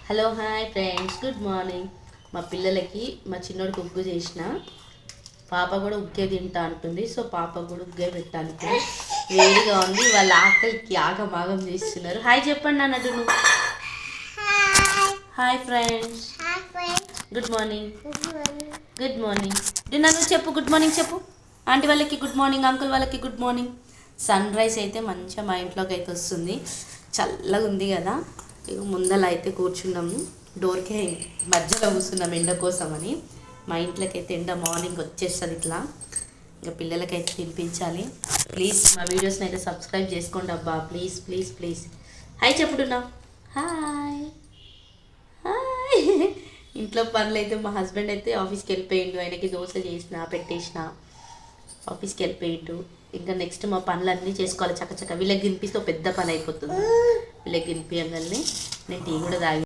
Hello hi friends, good morning. మా పిల్లలకి మా చిన్నోడికి ఉగ్గు చేసిన, పాప కూడా ఉగ్గే తింటా అంటుంది. సో పాప కూడా ఉగ్గే పెట్టాను. వేడిగా ఉంది, వాళ్ళ ఆకలికి ఆగమాగం చేస్తున్నారు. హాయ్ చెప్పండి అన్నట్టు నువ్వు. Hi friends, good morning. Good morning నన్ను చెప్పు, గుడ్ మార్నింగ్ చెప్పు. ఆంటీ వాళ్ళకి గుడ్ మార్నింగ్, అంకుల్ వాళ్ళకి గుడ్ మార్నింగ్. సన్ రైజ్ అయితే మంచిగా మా ఇంట్లోకి అయితే వస్తుంది. చల్లగా ఉంది కదా, ఇక ముందల అయితే కూర్చున్నాము. డోర్కే మధ్యలో కూర్చున్నాం ఎండ కోసం అని. మా ఇంట్లోకి అయితే ఎండ మార్నింగ్ వచ్చేస్తుంది ఇట్లా. ఇంకా పిల్లలకైతే తినిపించాలి. ప్లీజ్ మా వీడియోస్ని అయితే సబ్స్క్రైబ్ చేసుకోండి అబ్బా, ప్లీజ్ ప్లీజ్ ప్లీజ్. హాయ్ చెప్పుడున్నా. Hi hi. ఇంట్లో పనులు అయితే మా హస్బెండ్ అయితే ఆఫీస్కి వెళ్ళిపోయిండు. ఆయనకి దోశ చేసిన పెట్టేసిన, ఆఫీస్కి వెళ్ళిపోయిండు. ఇంకా నెక్స్ట్ మా పనులన్నీ చేసుకోవాలి చక్కచక్క. వీళ్ళకి తినిపిస్తే పెద్ద పని అయిపోతుంది. వీళ్ళకి తినిపించగానే నేను టీ కూడా తాగి